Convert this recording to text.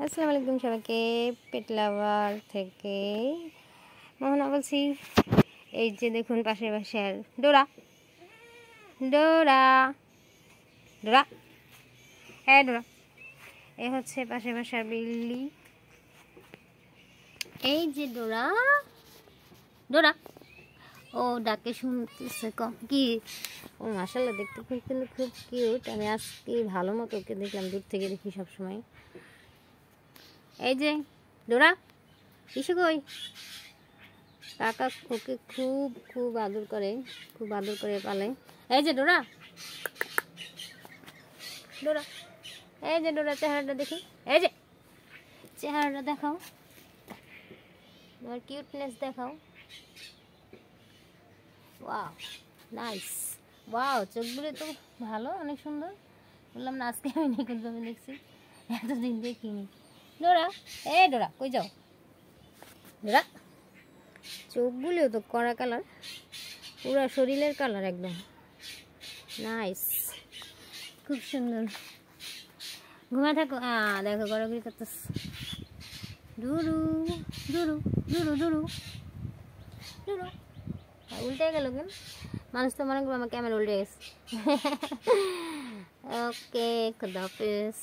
আসসালামু আলাইকুম সবাইকে, পেট লাভার থেকে মোহনা বলছি। এই যে দেখুন পাশের বাসার ডোরা ডোরা ডোরা হ্যাঁ ডোরা, এ হচ্ছে পাশের বাসার বিল্লি। এই যে ডোরা ডোরা ও ডাকে শুনতেছে কম কি। ও মাশাআল্লাহ দেখতে কিন্তু খুব কিউট। আমি আজকে ভালো মতো ওকে দেখলাম, দূর থেকে দেখি সবসময়। এই যে ডোরা ইসু কই, কাকা ওকে খুব খুব আদর করে, খুব আদর করে পালে। এই যে ডোরা ডোরা, এই যে ডোরা চেহারাটা দেখি, এই যে চেহারাটা দেখাও, তোমার কিউটনেস দেখাও। ওয়াও নাইস, ওয়াও চোখগুলো তো ভালো, অনেক সুন্দর। বললাম না আজকে আমি নেই, কিন্তু আমি দেখছি এতদিন দেখিনি। ডোরা এই ডোরা কই যাও ডোরা, চোখগুলিও তো কড়া কালার, পুরো শরীরের কালার একদম নাইস, খুব সুন্দর। ঘুমা থাকো, দেখো গড়াগড়ি করতেছ। দুরু দুরু দুরু দুরু দুরু, উল্টে গেল কেন? মানুষ তো মনে করবো আমার ক্যামেরা উল্টে গেছে। ওকে, খুদা হাফেজ।